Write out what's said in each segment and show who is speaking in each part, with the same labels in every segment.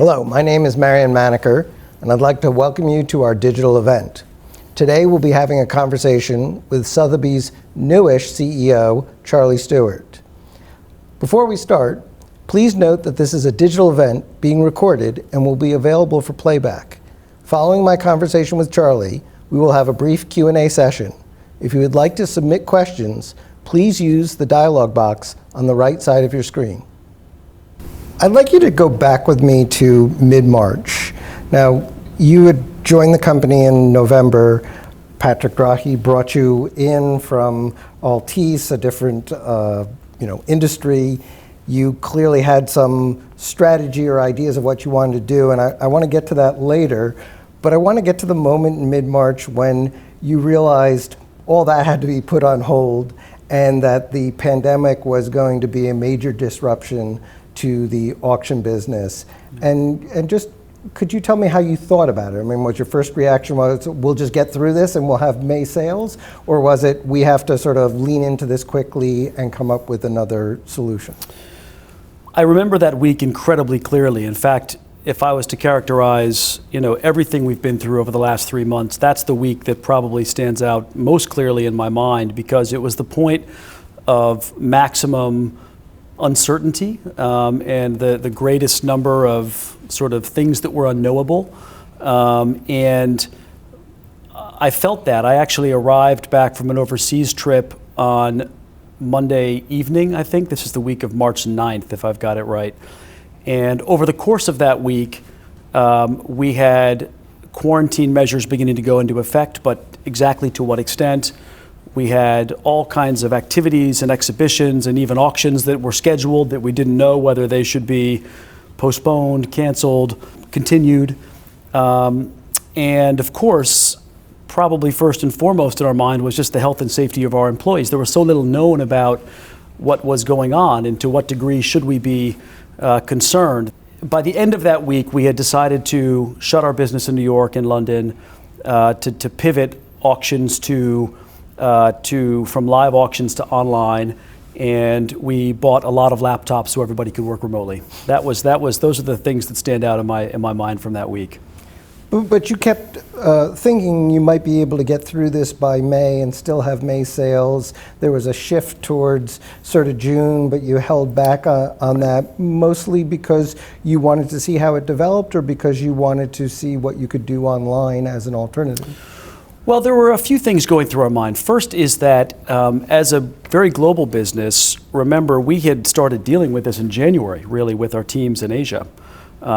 Speaker 1: Hello, my name is Marian Maneker, and I'd like to welcome you to our digital event. Today we'll be having a conversation with Sotheby's newish CEO, Charlie Stewart. Before we start, please note that this is a digital event being recorded and will be available for playback. Following my conversation with Charlie, we will have a brief Q&A session. If you would like to submit questions, please use the dialog box on the right side of your screen. I'd like you to go back with me to mid-March. Now, you had joined the company in November. Patrick Drahi brought you in from Altice, a different industry. You clearly had some strategy or ideas of what you wanted to do, and I want to get to that later. But I want to get to the moment in mid-March when you realized all that had to be put on hold and that the pandemic was going to be a major disruption to the auction business. And just, could you tell me how you thought about it? I mean, was your first reaction was, we'll just get through this and we'll have May sales? Or was it, we have to sort of lean into this quickly and come up with another solution?
Speaker 2: I remember that week incredibly clearly. In fact, if I was to characterize, everything we've been through over the last 3 months, that's the week that probably stands out most clearly in my mind, because it was the point of maximum uncertainty and the greatest number of sort of things that were unknowable. And I felt that. I actually arrived back from an overseas trip on Monday evening, I think. This is the week of March 9th, if I've got it right. And over the course of that week, we had quarantine measures beginning to go into effect, but exactly to what extent. We had all kinds of activities and exhibitions and even auctions that were scheduled that we didn't know whether they should be postponed, canceled, continued. And of course, probably first and foremost in our mind was just the health and safety of our employees. There was so little known about what was going on and to what degree should we be concerned. By the end of that week, we had decided to shut our business in New York and London, to pivot auctions from live auctions to online, and we bought a lot of laptops so everybody could work remotely. Those are the things that stand out in my mind from that week.
Speaker 1: But you kept thinking you might be able to get through this by May and still have May sales. There was a shift towards sort of June, but you held back on that, mostly because you wanted to see how it developed or because you wanted to see what you could do online as an alternative?
Speaker 2: Well, there were a few things going through our mind. First is that as a very global business, remember, we had started dealing with this in January, really, with our teams in Asia.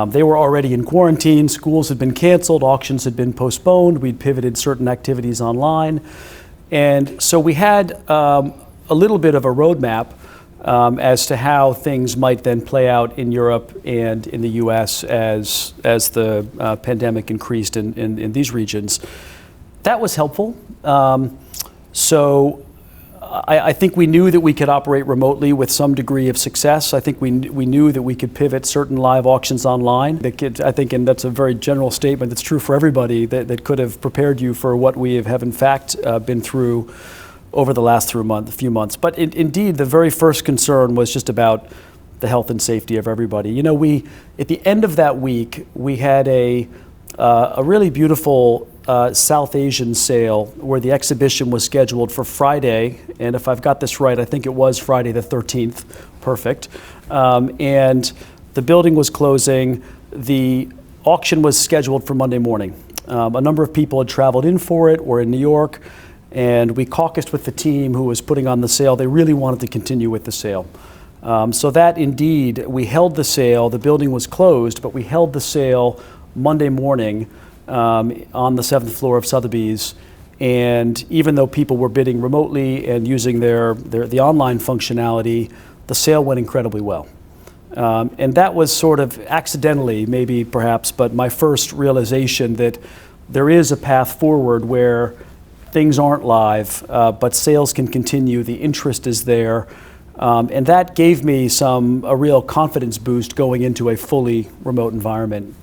Speaker 2: They were already in quarantine, schools had been canceled, auctions had been postponed, we'd pivoted certain activities online. And so we had a little bit of a roadmap as to how things might then play out in Europe and in the US as the pandemic increased in these regions. That was helpful. So I think we knew that we could operate remotely with some degree of success. I think we knew that we could pivot certain live auctions online. I think, and that's a very general statement that's true for everybody, that could have prepared you for what we have in fact been through over the last few months. But indeed, the very first concern was just about the health and safety of everybody. At the end of that week, we had a really beautiful South Asian sale where the exhibition was scheduled for Friday, and if I've got this right, I think it was Friday the 13th, perfect. And the building was closing. The auction was scheduled for Monday morning. A number of people had traveled in for it, were in New York, and we caucused with the team who was putting on the sale. They really wanted to continue with the sale. So that indeed, we held the sale. The building was closed, but we held the sale Monday morning on the 7th floor of Sotheby's, and even though people were bidding remotely and using the online functionality, the sale went incredibly well. And that was sort of accidentally, maybe perhaps, but my first realization that there is a path forward where things aren't live, but sales can continue, the interest is there, and that gave me a real confidence boost going into a fully remote environment.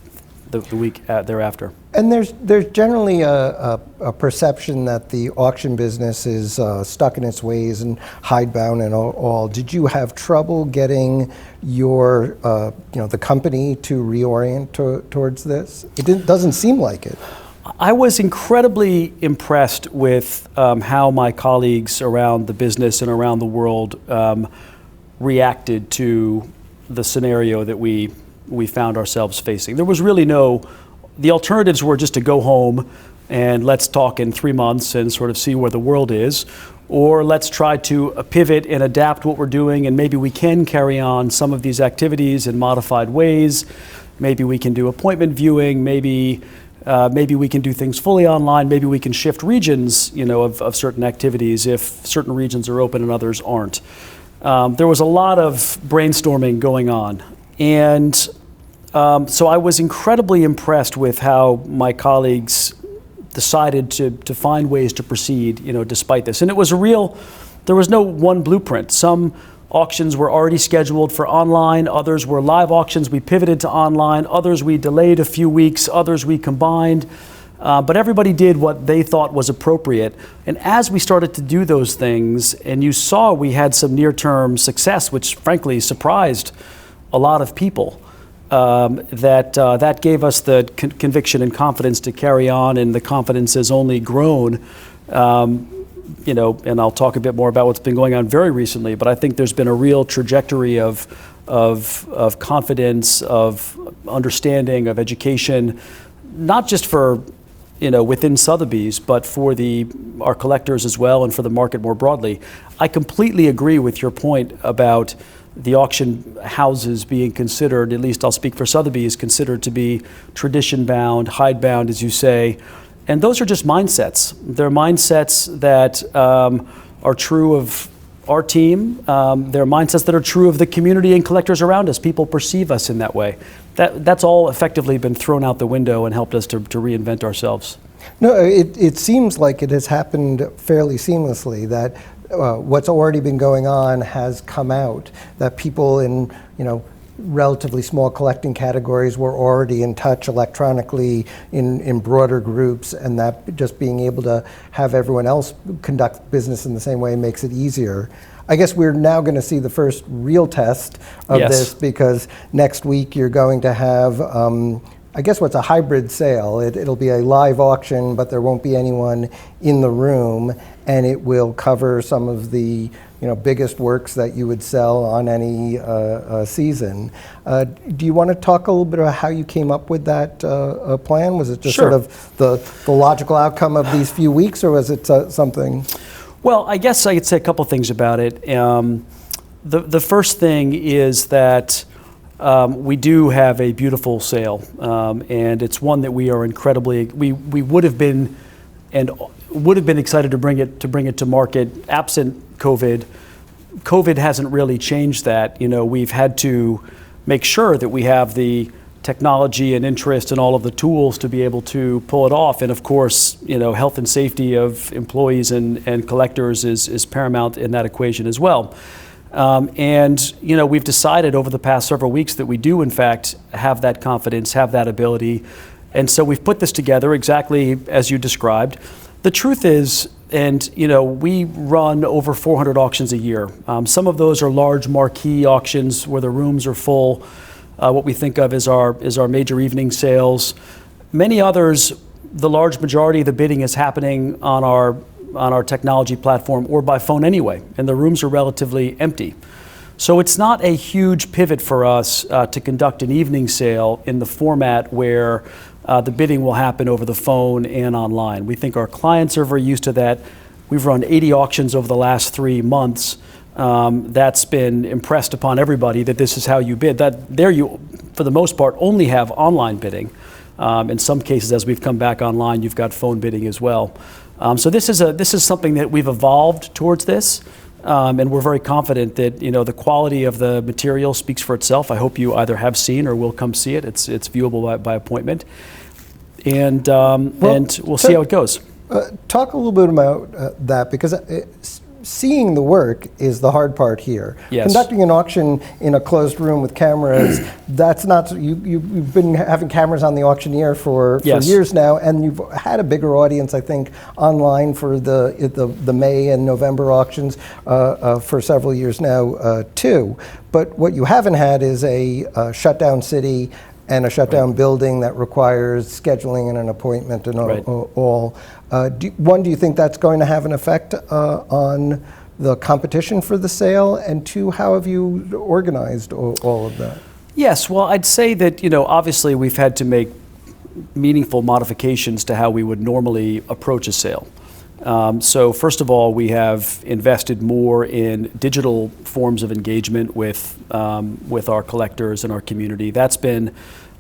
Speaker 2: the week thereafter.
Speaker 1: And there's generally a perception that the auction business is stuck in its ways and hidebound and all. Did you have trouble getting your the company to reorient towards this? It doesn't seem like it.
Speaker 2: I was incredibly impressed with how my colleagues around the business and around the world reacted to the scenario that we found ourselves facing. There was really the alternatives were just to go home and let's talk in 3 months and sort of see where the world is, or let's try to pivot and adapt what we're doing, and maybe we can carry on some of these activities in modified ways. Maybe we can do appointment viewing, maybe we can do things fully online, maybe we can shift regions, of certain activities if certain regions are open and others aren't. There was a lot of brainstorming going on. And so I was incredibly impressed with how my colleagues decided to find ways to proceed, despite this. And it was there was no one blueprint. Some auctions were already scheduled for online, others were live auctions, we pivoted to online, others we delayed a few weeks, others we combined. But everybody did what they thought was appropriate. And as we started to do those things, and you saw we had some near-term success, which frankly surprised a lot of people, that gave us the conviction and confidence to carry on, and the confidence has only grown. And I'll talk a bit more about what's been going on very recently, but I think there's been a real trajectory of confidence, of understanding, of education, not just for within Sotheby's, but for our collectors as well, and for the market more broadly. I completely agree with your point about the auction houses being considered, at least I'll speak for Sotheby's, considered to be tradition-bound, hidebound, as you say. And those are just mindsets. They're mindsets that are true of our team. They're mindsets that are true of the community and collectors around us. People perceive us in that way. That's all effectively been thrown out the window and helped us to reinvent ourselves.
Speaker 1: No, it seems like it has happened fairly seamlessly, that what's already been going on has come out, that people in relatively small collecting categories were already in touch electronically in broader groups, and that just being able to have everyone else conduct business in the same way makes it easier. I guess we're now going to see the first real test of this, because next week you're going to have I guess what's a hybrid sale. It'll be a live auction, but there won't be anyone in the room, and it will cover some of the biggest works that you would sell on any season. Do you want to talk a little bit about how you came up with that plan? Was it just
Speaker 2: Sure.
Speaker 1: sort of the logical outcome of these few weeks, or was it something?
Speaker 2: Well, I guess I could say a couple things about it. The first thing is that we do have a beautiful sale, and it's one that we are we would have been excited to bring it to market absent COVID. COVID hasn't really changed that. We've had to make sure that we have the technology and interest and all of the tools to be able to pull it off. And of course, health and safety of employees and collectors is paramount in that equation as well. We've decided over the past several weeks that we do, in fact, have that confidence, have that ability. And so we've put this together exactly as you described. The truth is, we run over 400 auctions a year. Some of those are large marquee auctions where the rooms are full. What we think of as our major evening sales. Many others, the large majority of the bidding is happening on our technology platform or by phone anyway, and the rooms are relatively empty. So it's not a huge pivot for us to conduct an evening sale in the format where the bidding will happen over the phone and online. We think our clients are very used to that. We've run 80 auctions over the last 3 months. That's been impressed upon everybody that this is how you bid. That there you, for the most part, only have online bidding. In some cases, as we've come back online, you've got phone bidding as well. So this is something that we've evolved towards this, and we're very confident that the quality of the material speaks for itself. I hope you either have seen or will come see it. It's viewable by appointment, and we'll see how it goes.
Speaker 1: Talk a little bit about that, because seeing the work is the hard part here.
Speaker 2: Yes.
Speaker 1: Conducting an auction in a closed room with cameras, that's not, you've been having cameras on the auctioneer for
Speaker 2: Yes.
Speaker 1: years now, and you've had a bigger audience, I think, online for the May and November auctions for several years now, too. But what you haven't had is a shutdown city and a shutdown building that requires scheduling and an appointment and all. Do you think that's going to have an effect on the competition for the sale? And two, how have you organized all of that?
Speaker 2: Yes, well, I'd say that, obviously we've had to make meaningful modifications to how we would normally approach a sale. So first of all, we have invested more in digital forms of engagement with our collectors and our community. That's been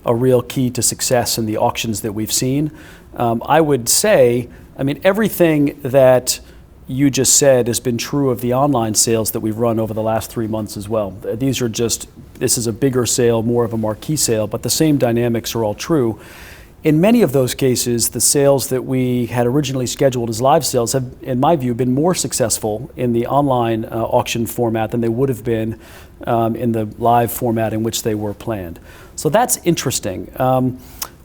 Speaker 2: a real key to success in the auctions that we've seen. I would say, everything that you just said has been true of the online sales that we've run over the last 3 months as well. This is a bigger sale, more of a marquee sale, but the same dynamics are all true. In many of those cases, the sales that we had originally scheduled as live sales have, in my view, been more successful in the online auction format than they would have been in the live format in which they were planned. So that's interesting.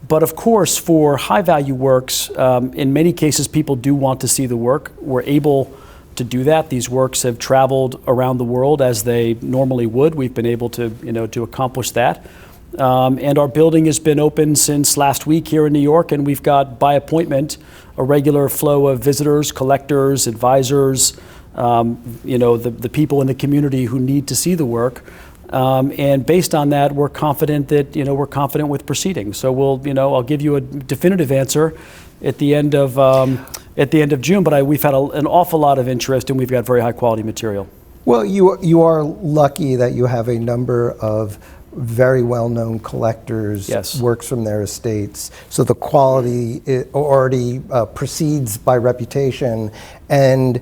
Speaker 2: But of course, for high-value works, in many cases, people do want to see the work. We're able to do that. These works have traveled around the world as they normally would. We've been able to, to accomplish that. And our building has been open since last week here in New York, and we've got, by appointment, a regular flow of visitors, collectors, advisors, the people in the community who need to see the work. And based on that, we're confident that, we're confident with proceeding. So I'll give you a definitive answer at the end of June, but we've had an awful lot of interest, and we've got very high quality material. Well,
Speaker 1: you are lucky that you have a number of very well-known collectors,
Speaker 2: yes,
Speaker 1: works from their estates. So the quality already precedes by reputation, and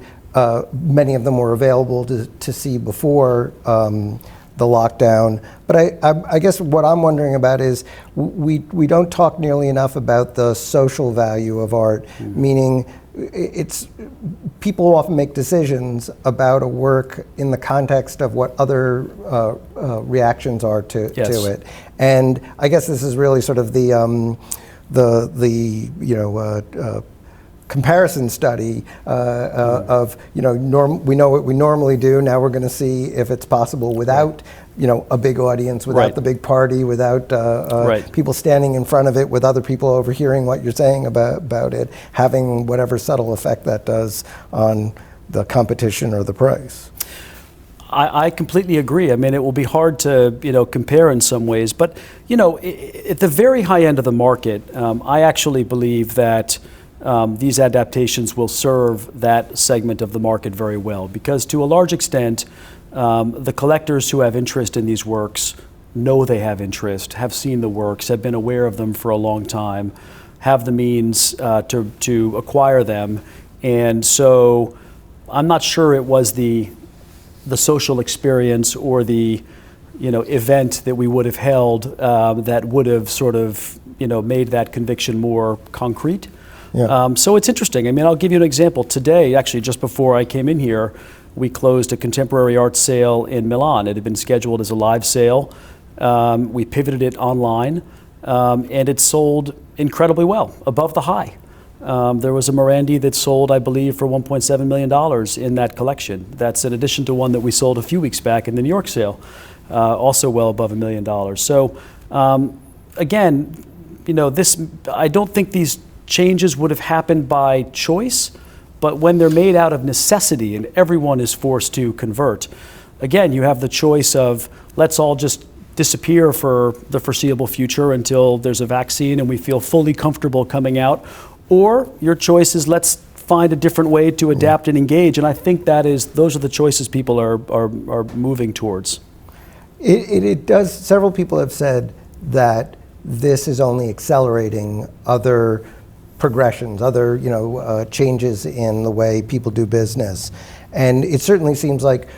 Speaker 1: many of them were available to see before the lockdown. But I guess what I'm wondering about is we don't talk nearly enough about the social value of art, meaning people often make decisions about a work in the context of what other reactions are to it. And I guess this is really sort of the comparison study of, we know what we normally do, now we're going to see if it's possible without a big audience, without the big party, without people standing in front of it with other people overhearing what you're saying about it, having whatever subtle effect that does on the competition or the price.
Speaker 2: I completely agree. It will be hard to compare in some ways, but at the very high end of the market, I actually believe that these adaptations will serve that segment of the market very well, because to a large extent, the collectors who have interest in these works know they have interest, have seen the works, have been aware of them for a long time, have the means to acquire them. And so I'm not sure it was the social experience or the event that we would have held that would have sort of made that conviction more concrete. Yeah. So it's interesting. I'll give you an example. Today, actually, just before I came in here, we closed a contemporary art sale in Milan. It had been scheduled as a live sale. We pivoted it online, and it sold incredibly well, above the high. There was a Morandi that sold, I believe, for $1.7 million in that collection. That's in addition to one that we sold a few weeks back in the New York sale, also well above $1 million. So again, I don't think these changes would have happened by choice, but when they're made out of necessity and everyone is forced to convert, again, you have the choice of let's all just disappear for the foreseeable future until there's a vaccine and we feel fully comfortable coming out, or your choice is let's find a different way to adapt and engage. And I think those are the choices people are moving towards.
Speaker 1: It does. Several people have said that this is only accelerating other progressions, other changes in the way people do business. And it certainly seems like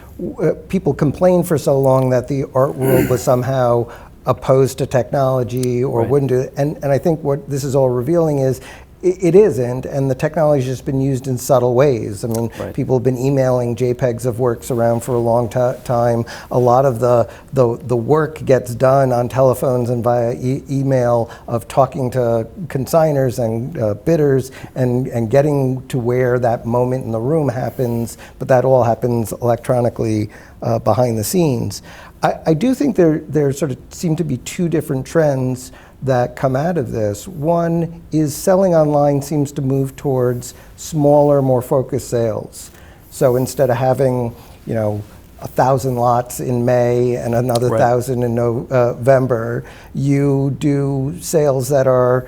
Speaker 1: people complained for so long that the art world was somehow opposed to technology or wouldn't do it. And I think what this is all revealing is it isn't, and the technology's just been used in subtle ways. I mean,
Speaker 2: Right.
Speaker 1: people have been emailing JPEGs of works around for a long time. A lot of the work gets done on telephones and via email of talking to consigners and bidders and getting to where that moment in the room happens, but that all happens electronically behind the scenes. I do think there sort of seem to be two different trends that come out of this. One is selling online seems to move towards smaller, more focused sales. So instead of having, 1,000 lots in May and another
Speaker 2: Right.
Speaker 1: 1,000 in November, you do sales that are,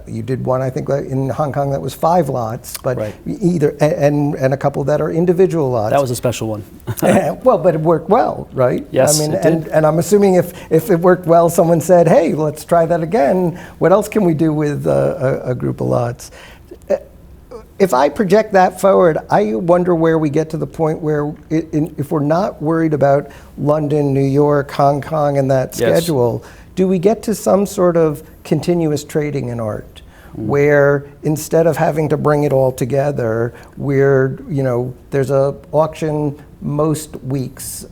Speaker 1: you did one, I think, in Hong Kong that was 5 lots, but
Speaker 2: Right.
Speaker 1: either and a couple that are individual lots.
Speaker 2: That was a special one.
Speaker 1: Well, but it worked well, right?
Speaker 2: Yes,
Speaker 1: I mean,
Speaker 2: it did.
Speaker 1: and I'm assuming if it worked well, someone said, "Hey, let's try that again. What else can we do with a group of lots?" If I project that forward, I wonder where we get to the point where, if we're not worried about London, New York, Hong Kong, and that
Speaker 2: Yes.
Speaker 1: schedule, do we get to some sort of continuous trading in art? Where instead of having to bring it all together, there's a auction most weeks,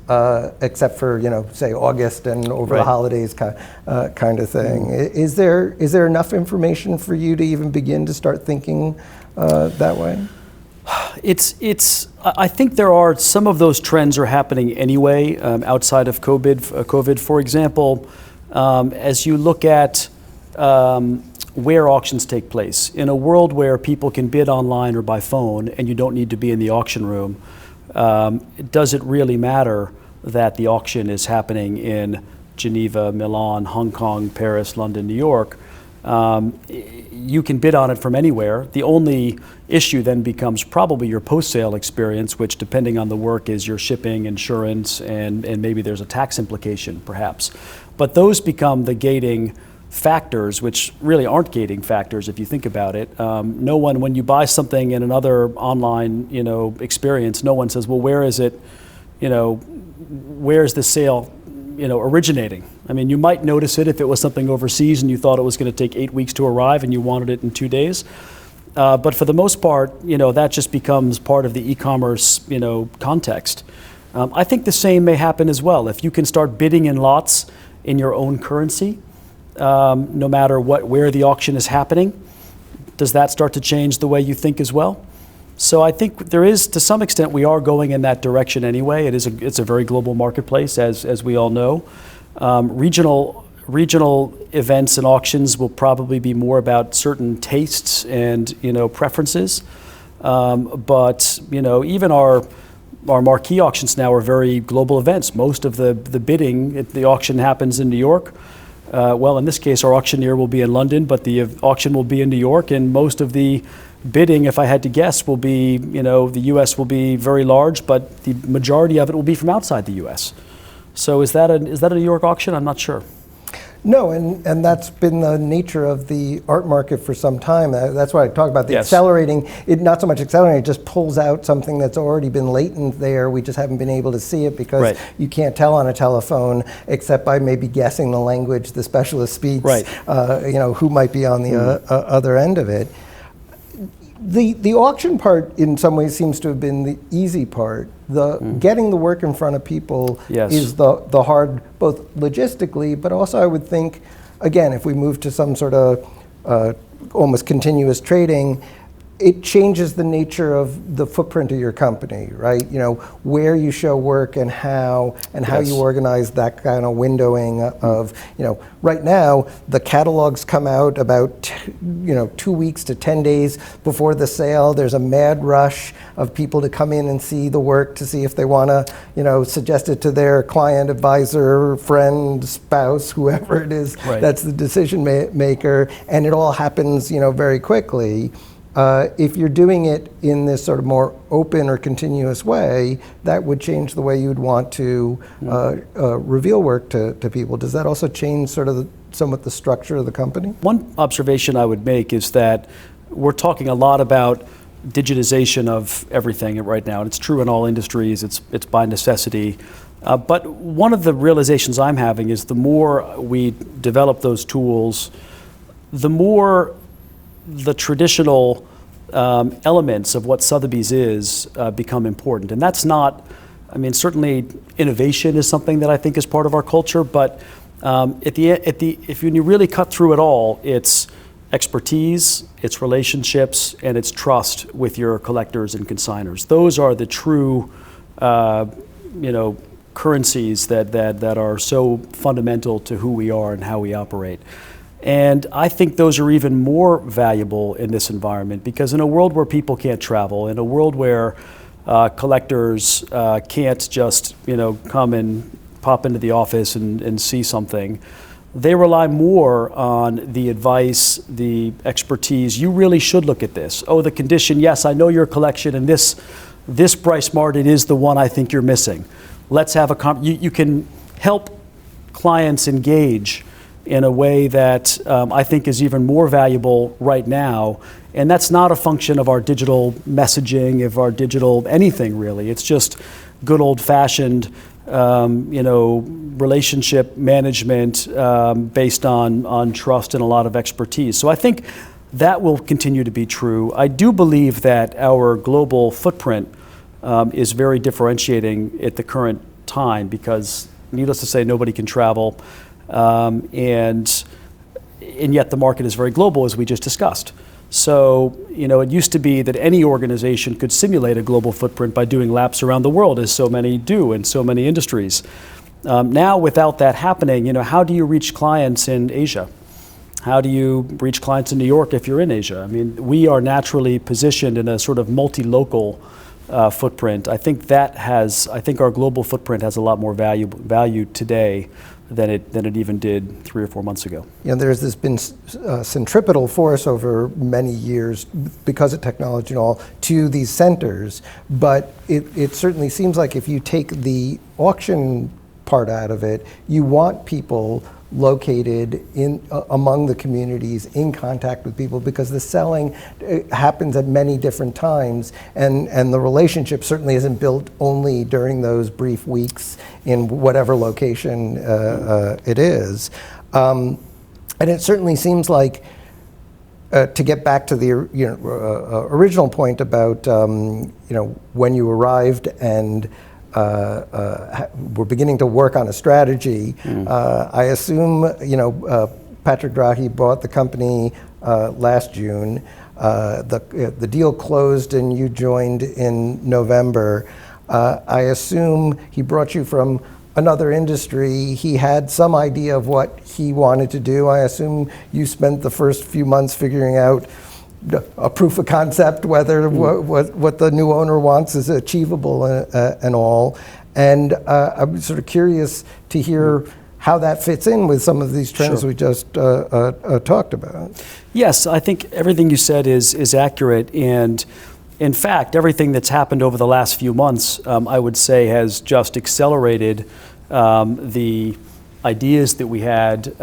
Speaker 1: except for say August and over the
Speaker 2: Right.
Speaker 1: holidays kind of thing. Is there enough information for you to even begin to start thinking that way?
Speaker 2: I think there are some of those trends are happening anyway outside of COVID. For example, as you look at where auctions take place, in a world where people can bid online or by phone and you don't need to be in the auction room, does it really matter that the auction is happening in Geneva, Milan, Hong Kong, Paris, London, New York? You can bid on it from anywhere. The only issue then becomes probably your post-sale experience, which, depending on the work, is your shipping, insurance, and maybe there's a tax implication, perhaps. But those become the gating factors, which really aren't gating factors if you think about it. No one, when you buy something in another online, experience, no one says, well, where is it, where's the sale, originating? I mean, you might notice it if it was something overseas and you thought it was going to take 8 weeks to arrive and you wanted it in 2 days. But for the most part, that just becomes part of the e-commerce, context. I think the same may happen as well. If you can start bidding in lots in your own currency, no matter where the auction is happening, does that start to change the way you think as well? So I think there is, to some extent, we are going in that direction anyway. It's a very global marketplace, as we all know. Regional events and auctions will probably be more about certain tastes and preferences. But even our marquee auctions now are very global events. Most of the bidding at the auction happens in New York. Well, in this case, our auctioneer will be in London, but the auction will be in New York, and most of the bidding, if I had to guess, will be, the U.S. will be very large, but the majority of it will be from outside the U.S. So is that a New York auction? I'm not sure.
Speaker 1: No, and that's been the nature of the art market for some time. That's why I talk about the
Speaker 2: Yes.
Speaker 1: accelerating. It not so much accelerating, it just pulls out something that's already been latent there. We just haven't been able to see it because
Speaker 2: Right.
Speaker 1: you can't tell on a telephone except by maybe guessing the language the specialist speaks.
Speaker 2: Right.
Speaker 1: Who might be on the other end of it. The auction part, in some ways, seems to have been the easy part. Getting the work in front of people
Speaker 2: Yes.
Speaker 1: is the hard, both logistically, but also I would think, again, if we move to some sort of almost continuous trading, it changes the nature of the footprint of your company, right? Where you show work and how
Speaker 2: Yes.
Speaker 1: you organize that kind of windowing of, right now the catalogs come out about 2 weeks to 10 days before the sale. There's a mad rush of people to come in and see the work to see if they want to, suggest it to their client, advisor, friend, spouse, whoever it is.
Speaker 2: Right.
Speaker 1: That's the decision maker, and it all happens, very quickly. If you're doing it in this sort of more open or continuous way, that would change the way you'd want to reveal work to people. Does that also change sort of somewhat the structure of the company?
Speaker 2: One observation I would make is that we're talking a lot about digitization of everything right now, and it's true in all industries. It's by necessity. But one of the realizations I'm having is the more we develop those tools, the more the traditional elements of what Sotheby's is become important. And that's not, I mean, certainly innovation is something that I think is part of our culture, but if you really cut through it all, it's expertise, it's relationships, and it's trust with your collectors and consignors. Those are the true, currencies that are so fundamental to who we are and how we operate. And I think those are even more valuable in this environment, because in a world where people can't travel, in a world where collectors can't just come and pop into the office and see something, they rely more on the advice, the expertise. You really should look at this. Oh, the condition, yes, I know your collection, and this price market is the one I think you're missing. Let's have you can help clients engage in a way that I think is even more valuable right now. And that's not a function of our digital messaging, of our digital anything really. It's just good old-fashioned relationship management based on trust and a lot of expertise. So I think that will continue to be true. I do believe that our global footprint is very differentiating at the current time, because needless to say, nobody can travel. And yet the market is very global, as we just discussed. So, it used to be that any organization could simulate a global footprint by doing laps around the world, as so many do in so many industries. Now, without that happening, how do you reach clients in Asia? How do you reach clients in New York if you're in Asia? I mean, we are naturally positioned in a sort of multi-local footprint. I think our global footprint has a lot more value today than it even did 3 or 4 months ago.
Speaker 1: There's been centripetal force over many years because of technology and all to these centers, but it certainly seems like if you take the auction part out of it, you want people located among the communities, in contact with people, because the selling happens at many different times, and the relationship certainly isn't built only during those brief weeks in whatever location it is. And it certainly seems like, to get back to the original point about when you arrived and we're beginning to work on a strategy. I assume Patrick Drahi bought the company last June. The deal closed and you joined in November. I assume he brought you from another industry. He had some idea of what he wanted to do. I assume you spent the first few months figuring out a proof of concept, whether what the new owner wants is achievable and all. And I'm sort of curious to hear how that fits in with some of these trends we just talked about.
Speaker 2: Yes, I think everything you said is accurate. And in fact, everything that's happened over the last few months, I would say, has just accelerated the ideas that we had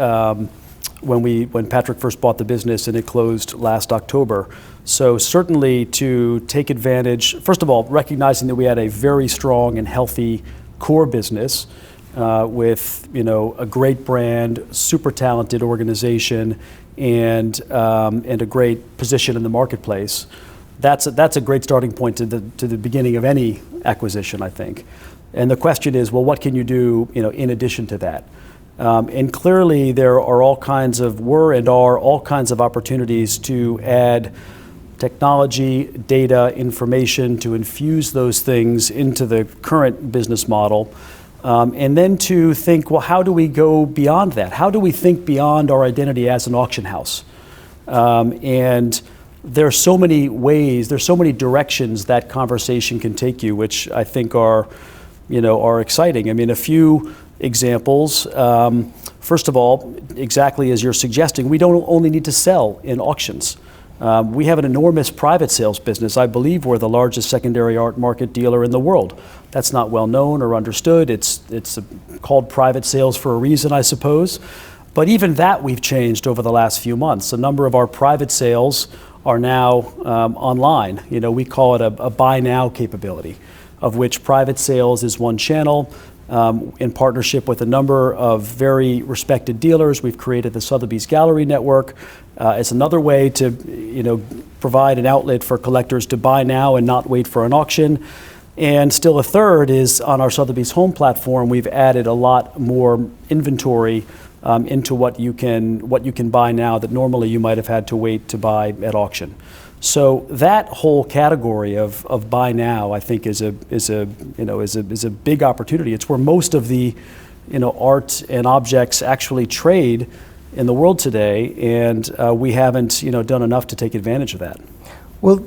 Speaker 2: when Patrick first bought the business and it closed last October. So certainly to take advantage, first of all, recognizing that we had a very strong and healthy core business with a great brand, super talented organization, and a great position in the marketplace. That's a great starting point to the beginning of any acquisition, I think. And the question is, well, what can you do in addition to that? And clearly there are all kinds of opportunities to add technology, data, information, to infuse those things into the current business model. And then to think, well, how do we go beyond that? How do we think beyond our identity as an auction house? And there's so many ways, there's so many directions that conversation can take you, which I think are exciting. I mean, a few examples. First of all, exactly as you're suggesting, we don't only need to sell in auctions. We have an enormous private sales business. I believe we're the largest secondary art market dealer in the world. That's not well known or understood. It's called private sales for a reason, I suppose. But even that we've changed over the last few months. A number of our private sales are now online. We call it a buy now capability, of which private sales is one channel. in partnership with a number of very respected dealers. We've created the Sotheby's Gallery Network. It's another way to, provide an outlet for collectors to buy now and not wait for an auction. And still a third is on our Sotheby's Home platform. We've added a lot more inventory into what you can buy now that normally you might have had to wait to buy at auction. So that whole category of buy now, I think, is a big opportunity. It's where most of the art and objects actually trade in the world today, and we haven't done enough to take advantage of that.
Speaker 1: Well,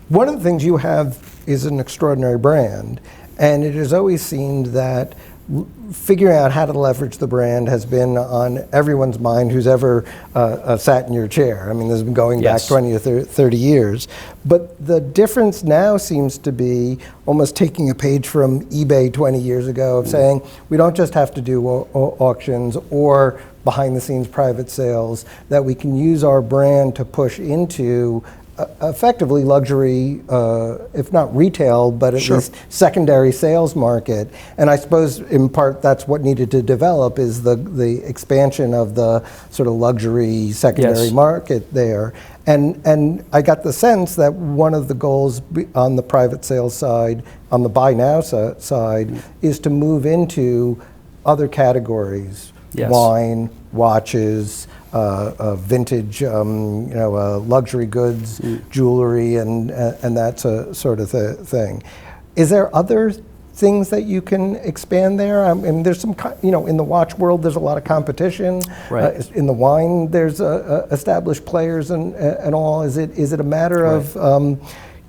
Speaker 1: one of the things you have is an extraordinary brand, and it has always seemed that figuring out how to leverage the brand has been on everyone's mind who's ever sat in your chair. I mean, this has been going back 20 or 30 years. But the difference now seems to be almost taking a page from eBay 20 years ago of saying, we don't just have to do auctions or behind-the-scenes private sales, that we can use our brand to push into effectively luxury, if not retail, but at least secondary sales market. And I suppose in part that's what needed to develop is the expansion of the sort of luxury secondary market there. And I got the sense that one of the goals on the private sales side, on the buy now side, is to move into other categories, wine, watches, vintage, luxury goods, jewelry, and that sort of thing. Is there other things that you can expand there? I mean, there's some, in the watch world, there's a lot of competition.
Speaker 2: Right.
Speaker 1: In the wine, there's established players and all. Is it a matter of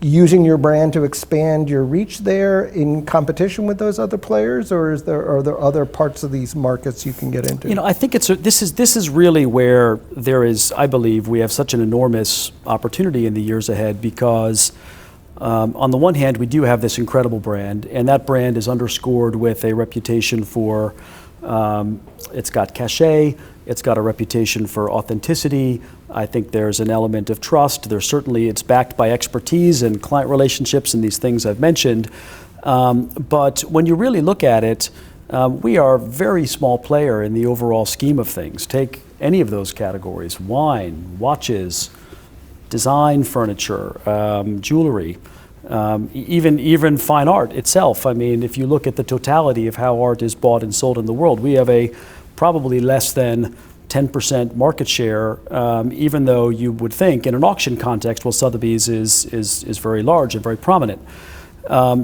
Speaker 1: using your brand to expand your reach there in competition with those other players, or are there other parts of these markets you can get into?
Speaker 2: I think this is really where there is, I believe, we have such an enormous opportunity in the years ahead because on the one hand, we do have this incredible brand, and that brand is underscored with a reputation for, it's got cachet, it's got a reputation for authenticity. I think there's an element of trust. It's backed by expertise and client relationships and these things I've mentioned. But when you really look at it, we are a very small player in the overall scheme of things. Take any of those categories: wine, watches, design furniture, jewelry, even fine art itself. I mean, if you look at the totality of how art is bought and sold in the world, we have a probably less than 10% market share, even though you would think in an auction context, well, Sotheby's is very large and very prominent.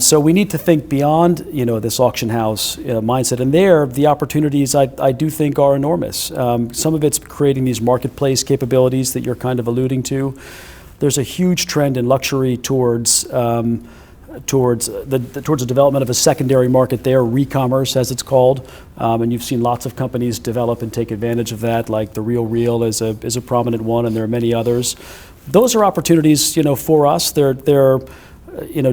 Speaker 2: So we need to think beyond, this auction house mindset, and there the opportunities I do think are enormous. Some of it's creating these marketplace capabilities that you're kind of alluding to. There's a huge trend in luxury towards the development of a secondary market there, re-commerce as it's called, and you've seen lots of companies develop and take advantage of that, like the Real Real is a prominent one, and there are many others. Those are opportunities, for us. They're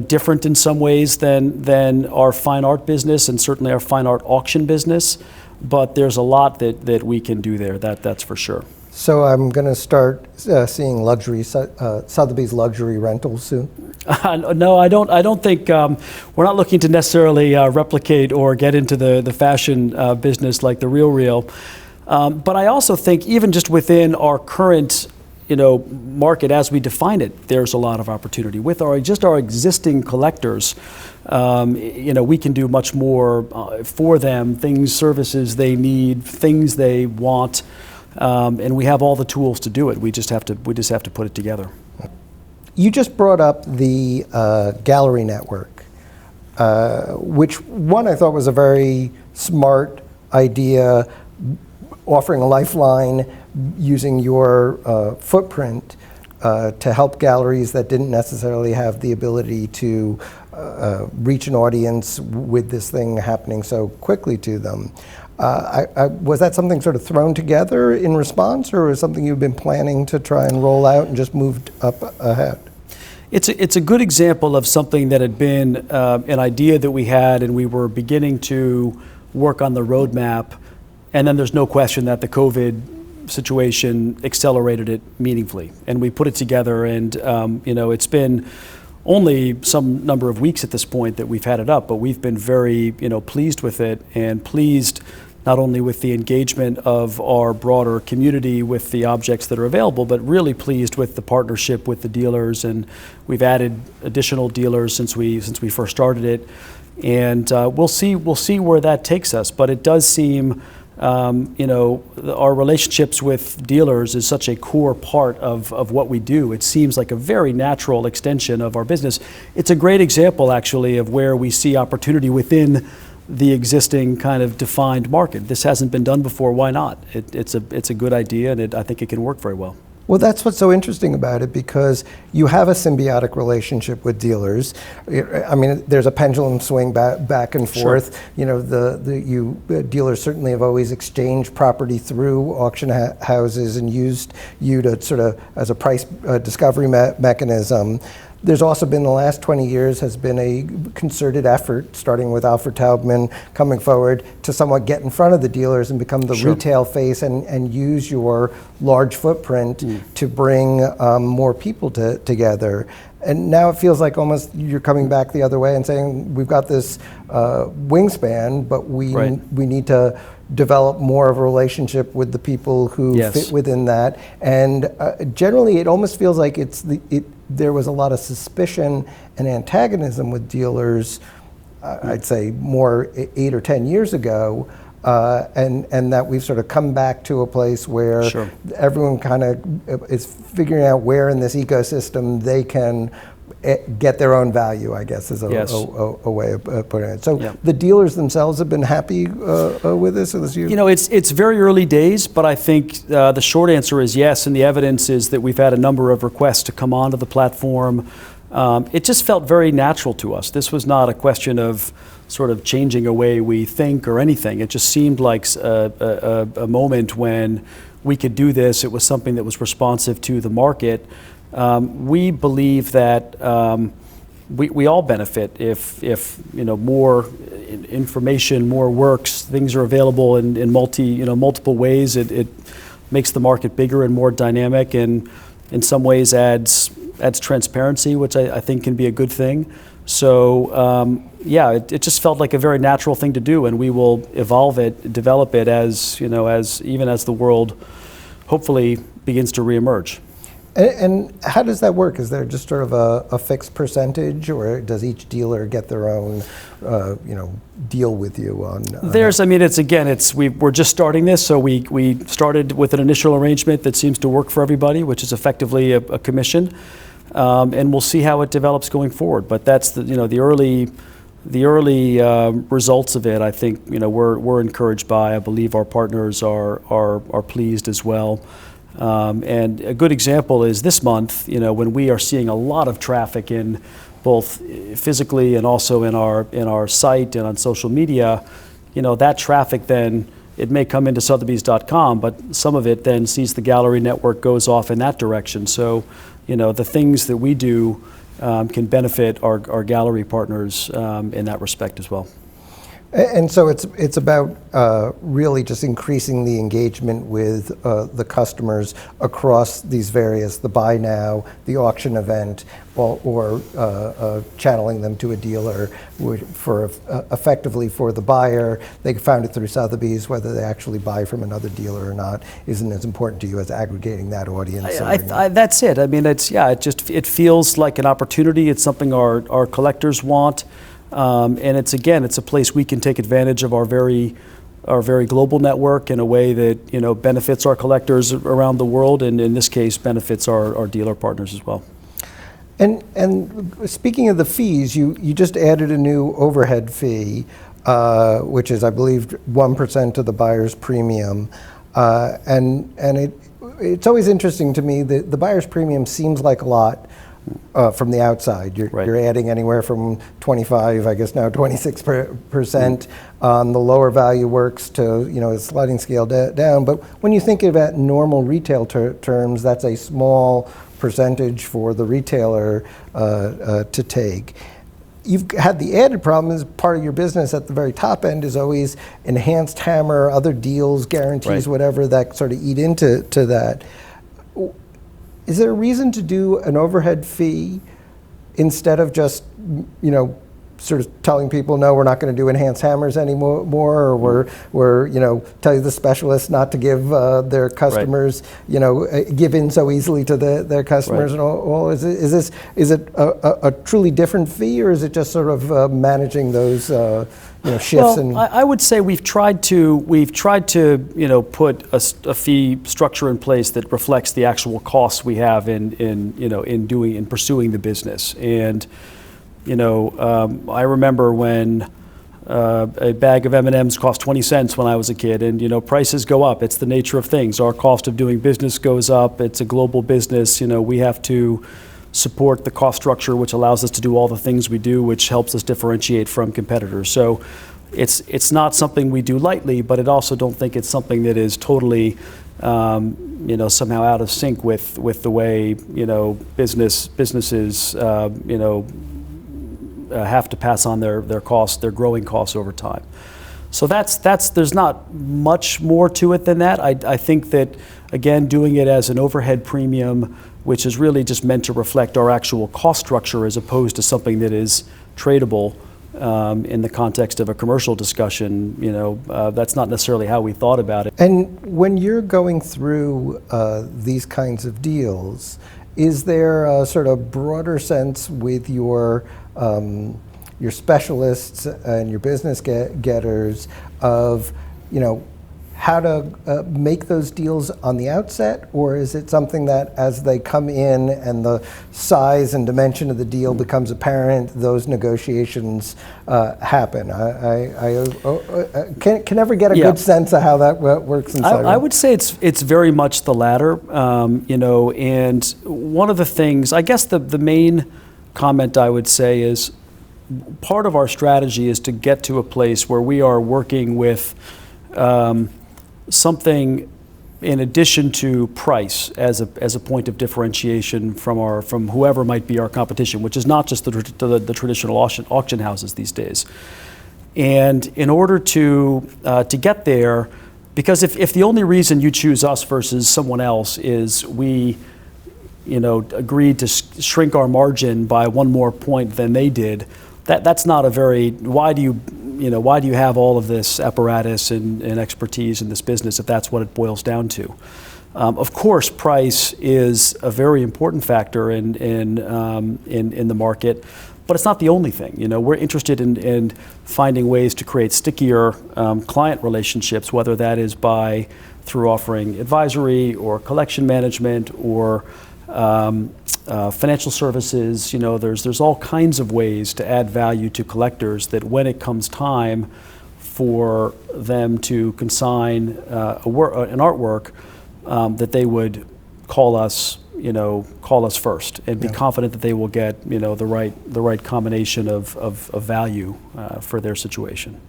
Speaker 2: different in some ways than our fine art business and certainly our fine art auction business, but there's a lot that we can do there. That's for sure.
Speaker 1: So I'm going to start seeing Sotheby's luxury rentals soon.
Speaker 2: No, I don't think we're not looking to necessarily replicate or get into the fashion business like the Real Real. But I also think even just within our current market as we define it, there's a lot of opportunity. With our existing collectors, we can do much more for them, services they need, things they want. And we have all the tools to do it. We just have to put it together.
Speaker 1: You just brought up the gallery network, which one I thought was a very smart idea, offering a lifeline using your footprint to help galleries that didn't necessarily have the ability to reach an audience with this thing happening so quickly to them. Was that something sort of thrown together in response, or was something you've been planning to try and roll out and just moved up ahead?
Speaker 2: It's a good example of something that had been an idea that we had, and we were beginning to work on the roadmap, and then there's no question that the COVID situation accelerated it meaningfully, and we put it together, and it's been only some number of weeks at this point that we've had it up, but we've been very, pleased with it, and pleased not only with the engagement of our broader community with the objects that are available, but really pleased with the partnership with the dealers. And we've added additional dealers since we first started it, and we'll see where that takes us. But it does seem, our relationships with dealers is such a core part of what we do. It seems like a very natural extension of our business. It's a great example, actually, of where we see opportunity within the existing kind of defined market. This hasn't been done before. Why not? It's a good idea, and I think it can work very well.
Speaker 1: Well, that's what's so interesting about it, because you have a symbiotic relationship with dealers. I mean, there's a pendulum swing back and forth. Sure. Dealers certainly have always exchanged property through auction houses and used you to sort of as a price discovery mechanism. There's also been, the last 20 years, has been a concerted effort, starting with Alfred Taubman coming forward, to somewhat get in front of the dealers and become the
Speaker 2: Sure.
Speaker 1: retail face and use your large footprint to bring more people together. And now it feels like almost you're coming back the other way and saying, we've got this wingspan, but we need to develop more of a relationship with the people who
Speaker 2: Yes.
Speaker 1: fit within that. And generally, it almost feels like there was a lot of suspicion and antagonism with dealers, I'd say more 8 or 10 years ago, and that we've sort of come back to a place where
Speaker 2: Sure.
Speaker 1: everyone kind of is figuring out where in this ecosystem they can get their own value, I guess, is
Speaker 2: Yes.
Speaker 1: a way of putting it. So
Speaker 2: Yeah.
Speaker 1: the dealers themselves have been happy with this? Or this
Speaker 2: It's very early days, but I think the short answer is yes, and the evidence is that we've had a number of requests to come onto the platform. It just felt very natural to us. This was not a question of sort of changing a way we think or anything. It just seemed like a moment when we could do this. It was something that was responsive to the market. We believe that we all benefit if more information, more works, things are available in multiple ways. It makes the market bigger and more dynamic, and in some ways adds transparency, which I think can be a good thing. So it just felt like a very natural thing to do, and we will evolve it, develop it as the world hopefully begins to reemerge.
Speaker 1: And how does that work? Is there just sort of a fixed percentage, or does each dealer get their own, deal with you on? We're just starting this, so we started with an initial arrangement that seems to work for everybody, which is effectively a commission, and we'll see how it develops going forward. But that's the early results of it. I think we're encouraged by. I believe our partners are pleased as well. And a good example is this month, when we are seeing a lot of traffic in both physically and also in our site and on social media, that traffic then, it may come into Sotheby's.com, but some of it then sees the gallery network, goes off in that direction. So, the things that we do can benefit our gallery partners in that respect as well. And so it's about really just increasing the engagement with the customers across these various, the buy now, the auction event, or channeling them to a dealer effectively for the buyer. They found it through Sotheby's. Whether they actually buy from another dealer or not isn't as important to you as aggregating that audience.
Speaker 2: That's it. I mean, it feels like an opportunity. It's something our collectors want. And it's a place we can take advantage of our very global network in a way that benefits our collectors around the world, and in this case benefits our dealer partners as well.
Speaker 1: And speaking of the fees, you just added a new overhead fee, which is, I believe, 1% of the buyer's premium, and it's always interesting to me that the buyer's premium seems like a lot. From the outside, you're adding anywhere from 25, I guess now 26% on the lower value works to a sliding scale down. But when you think about normal retail terms, that's a small percentage for the retailer to take. You've had the added problem is part of your business at the very top end is always enhanced hammer, other deals, guarantees, whatever that sort of eat into that. Is there a reason to do an overhead fee instead of just, sort of telling people, no, we're not going to do enhanced hammers anymore, or we're tell you the specialists not to give their customers, give in so easily to their customers, and all. Is it a truly different fee, or is it just sort of managing those shifts?
Speaker 2: Well, I would say we've tried to put a fee structure in place that reflects the actual costs we have in pursuing the business. And I remember when a bag of M&Ms cost 20 cents when I was a kid, and prices go up. It's the nature of things. Our cost of doing business goes up. It's a global business. We have to support the cost structure, which allows us to do all the things we do, which helps us differentiate from competitors. So it's not something we do lightly, but I also don't think it's something that is totally somehow out of sync with the way businesses have to pass on their costs, their growing costs over time. So there's not much more to it than that. I think that, again, doing it as an overhead premium, which is really just meant to reflect our actual cost structure as opposed to something that is tradable in the context of a commercial discussion, that's not necessarily how we thought about it.
Speaker 1: And when you're going through these kinds of deals, is there a sort of broader sense with your specialists and your business getters of, how to make those deals on the outset, or is it something that as they come in and the size and dimension of the deal becomes apparent, those negotiations happen? I can never get a good sense of how that works inside.
Speaker 2: I would say it's very much the latter, and one of the things, I guess the main comment I would say is part of our strategy is to get to a place where we are working with something in addition to price as a point of differentiation from whoever might be our competition, which is not just the traditional auction houses these days. And in order to get there, because if the only reason you choose us versus someone else is we agreed to shrink our margin by one more point than they did, that's not a very, why do you have all of this apparatus and expertise in this business if that's what it boils down to? Of course, price is a very important factor in the market, but it's not the only thing. We're interested in finding ways to create stickier client relationships, whether that is through offering advisory or collection management or financial services. There's all kinds of ways to add value to collectors that when it comes time for them to consign an artwork, that they would call us first and be confident that they will get the right combination of value for their situation.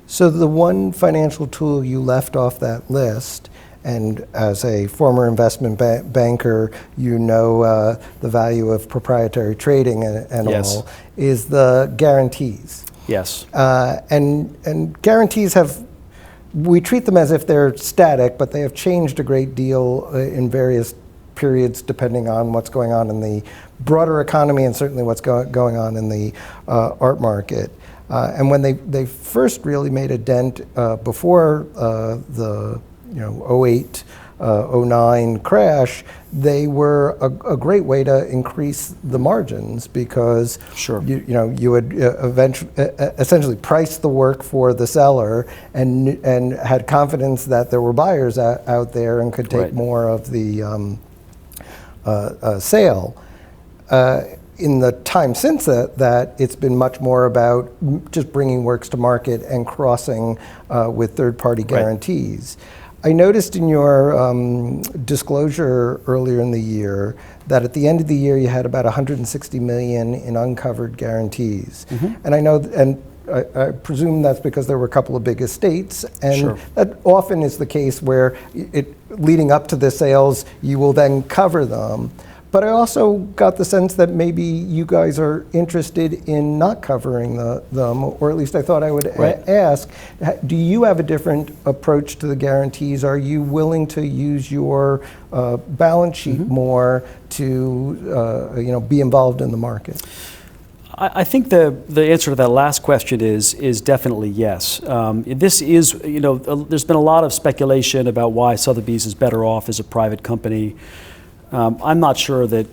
Speaker 1: So the one financial tool you left off that list, and as a former investment banker, the value of proprietary trading and
Speaker 2: Yes.
Speaker 1: all, is the guarantees.
Speaker 2: Yes.
Speaker 1: And guarantees we treat them as if they're static, but they have changed a great deal in various periods depending on what's going on in the broader economy and certainly what's going on in the art market. And when they first really made a dent before the 08, 09 crash, they were a great way to increase the margins because
Speaker 2: Sure.
Speaker 1: you would essentially price the work for the seller and had confidence that there were buyers out there and could take
Speaker 2: Right.
Speaker 1: more of the sale. In the time since that, it's been much more about just bringing works to market and crossing with third-party guarantees. I noticed in your disclosure earlier in the year that at the end of the year you had about 160 million in uncovered guarantees. Mm-hmm. And I know, and I presume that's because there were a couple of big estates, and
Speaker 2: Sure.
Speaker 1: that often is the case where leading up to the sales, you will then cover them. But I also got the sense that maybe you guys are interested in not covering them, or at least I thought I would ask. Do you have a different approach to the guarantees? Are you willing to use your balance sheet more to be involved in the market?
Speaker 2: I think the answer to that last question is definitely yes. This is, there's been a lot of speculation about why Sotheby's is better off as a private company. I'm not sure that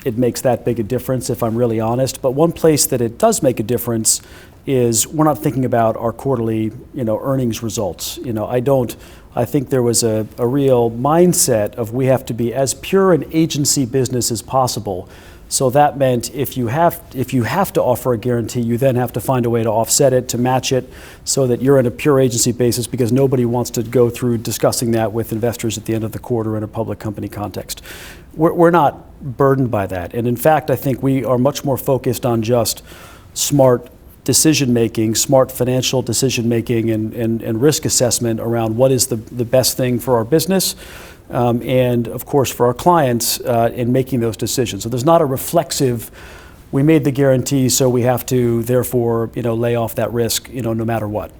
Speaker 2: it makes that big a difference, if I'm really honest. But one place that it does make a difference is we're not thinking about our quarterly, earnings results. I think there was a real mindset of we have to be as pure an agency business as possible. So that meant if you have to offer a guarantee, you then have to find a way to offset it, to match it, so that you're in a pure agency basis, because nobody wants to go through discussing that with investors at the end of the quarter in a public company context. We're not burdened by that. And in fact, I think we are much more focused on just smart decision-making, smart financial decision-making and risk assessment around what is the best thing for our business. And of course for our clients in making those decisions. So there's not a reflexive, we made the guarantee so we have to therefore lay off that risk no matter what.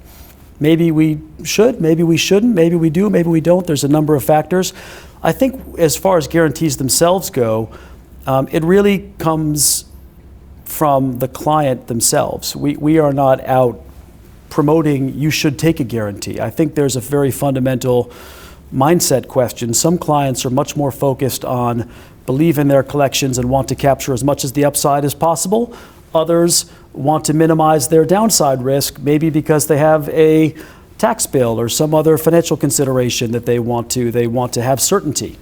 Speaker 2: Maybe we should, maybe we shouldn't, maybe we do, maybe we don't. There's a number of factors. I think as far as guarantees themselves go, it really comes from the client themselves. We are not out promoting you should take a guarantee. I think there's a very fundamental mindset question. Some clients are much more focused on believe in their collections and want to capture as much as the upside as possible. Others want to minimize their downside risk, maybe because they have a tax bill or some other financial consideration that they want to have certainty.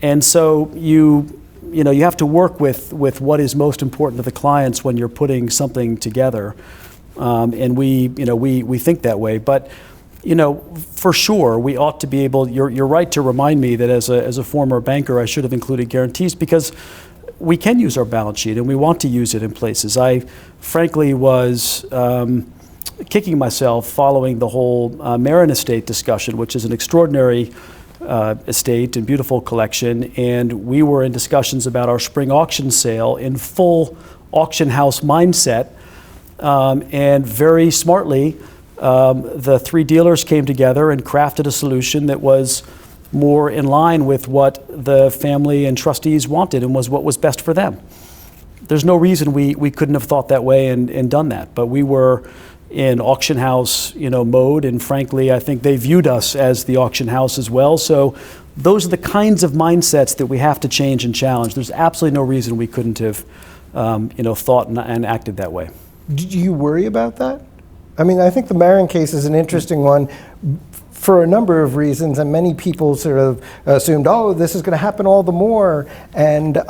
Speaker 2: And so you have to work with what is most important to the clients when you're putting something together. And we think that way. But for sure, we ought to be able, you're right to remind me that as a former banker, I should have included guarantees, because we can use our balance sheet and we want to use it in places. I frankly was kicking myself following the whole Marin estate discussion, which is an extraordinary estate and beautiful collection. And we were in discussions about our spring auction sale in full auction house mindset. And very smartly, the three dealers came together and crafted a solution that was more in line with what the family and trustees wanted and was what was best for them. There's no reason we couldn't have thought that way and done that, but we were in auction house mode, and frankly I think they viewed us as the auction house as well. So those are the kinds of mindsets that we have to change and challenge. There's absolutely no reason we couldn't have thought and acted that way.
Speaker 1: Do you worry about that? I mean, I think the Marin case is an interesting one for a number of reasons, and many people sort of assumed, oh, this is going to happen all the more. And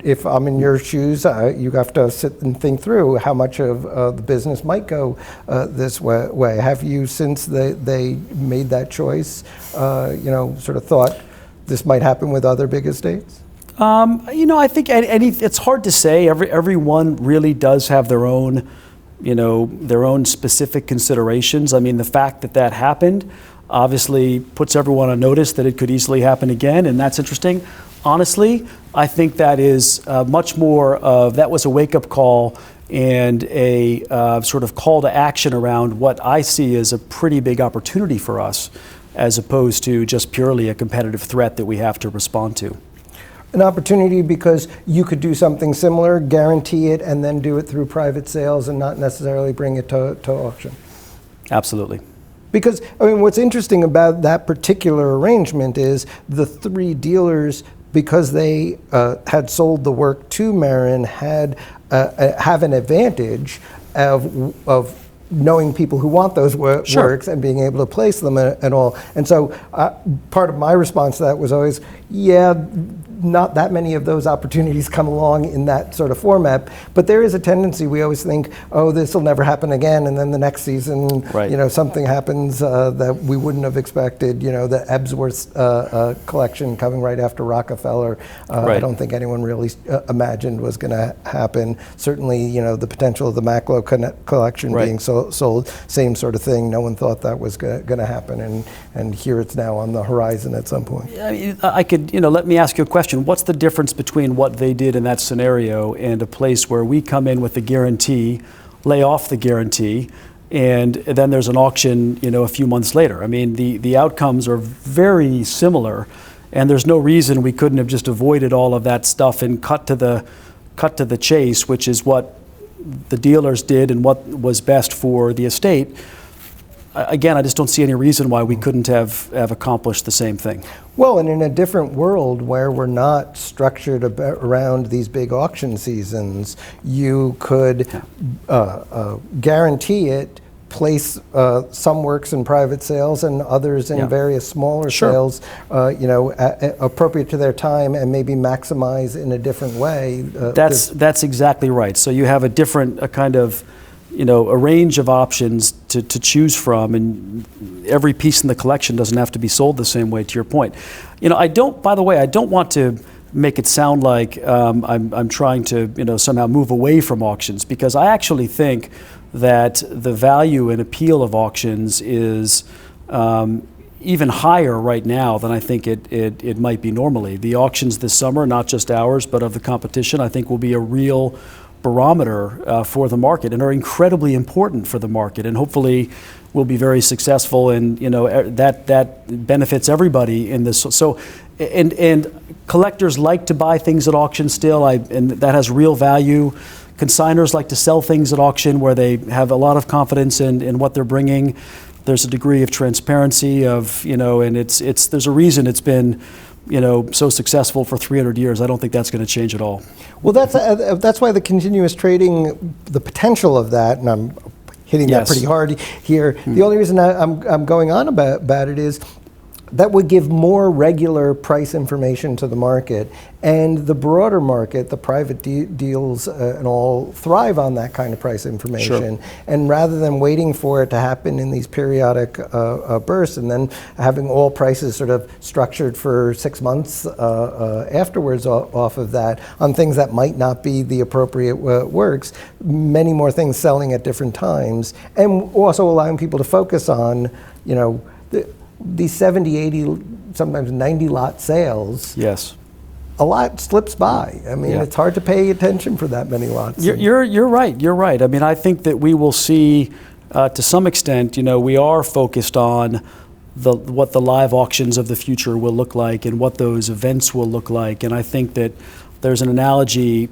Speaker 1: if I'm in your shoes, you have to sit and think through how much of the business might go this way. Have you, since they made that choice, sort of thought this might happen with other big estates?
Speaker 2: I think it's hard to say. Everyone really does have their own specific considerations. I mean, the fact that happened obviously puts everyone on notice that it could easily happen again, and that's interesting. Honestly, I think that is much more of, that was a wake-up call and a sort of call to action around what I see as a pretty big opportunity for us, as opposed to just purely a competitive threat that we have to respond to.
Speaker 1: An opportunity because you could do something similar, guarantee it, and then do it through private sales and not necessarily bring it to auction.
Speaker 2: Absolutely.
Speaker 1: Because, I mean, what's interesting about that particular arrangement is the three dealers, because they had sold the work to Marin, have an advantage of knowing people who want those works and being able to place them and all. And so part of my response to that was always, not that many of those opportunities come along in that sort of format, but there is a tendency, we always think, oh, this will never happen again, and then the next season, something happens that we wouldn't have expected, the Ebsworth collection coming right after Rockefeller, I don't think anyone really imagined was going to happen. Certainly, the potential of the Macklowe collection being sold, same sort of thing. No one thought that was going to happen, and here it's now on the horizon at some point.
Speaker 2: I could, let me ask you a question. auction, what's the difference between what they did in that scenario and a place where we come in with the guarantee, lay off the guarantee, and then there's an auction, a few months later? I mean, the outcomes are very similar, and there's no reason we couldn't have just avoided all of that stuff and cut to the chase, which is what the dealers did and what was best for the estate. Again, I just don't see any reason why we couldn't have accomplished the same thing.
Speaker 1: Well, and in a different world where we're not structured around these big auction seasons, you could guarantee it, place some works in private sales and others in various smaller sales, appropriate to their time, and maybe maximize in a different way.
Speaker 2: That's exactly right. So you have a different kind of a range of options to choose from, and every piece in the collection doesn't have to be sold the same way, to your point. By the way, I don't want to make it sound like I'm trying to somehow move away from auctions, because I actually think that the value and appeal of auctions is even higher right now than I think it might be normally. The auctions this summer, not just ours, but of the competition, I think will be a real barometer for the market, and are incredibly important for the market, and hopefully will be very successful, and that benefits everybody in this. So, and collectors like to buy things at auction still, and that has real value. Consigners like to sell things at auction where they have a lot of confidence in what they're bringing. There's a degree of transparency and there's a reason it's been so successful for 300 years. I don't think that's going to change at all.
Speaker 1: Well, that's why the continuous trading, the potential of that, and I'm hitting that pretty hard here. The only reason I'm going on about it is that would give more regular price information to the market, and the broader market, the private deals and all, thrive on that kind of price information. Sure. And rather than waiting for it to happen in these periodic bursts and then having all prices sort of structured for 6 months afterwards off of that on things that might not be the appropriate works, many more things selling at different times, and also allowing people to focus on these 70, 80, sometimes 90 lot sales.
Speaker 2: Yes.
Speaker 1: A lot slips by. I mean, it's hard to pay attention for that many lots.
Speaker 2: You're right. You're right. I mean, I think that we will see, to some extent, we are focused on what the live auctions of the future will look like and what those events will look like. And I think that there's an analogy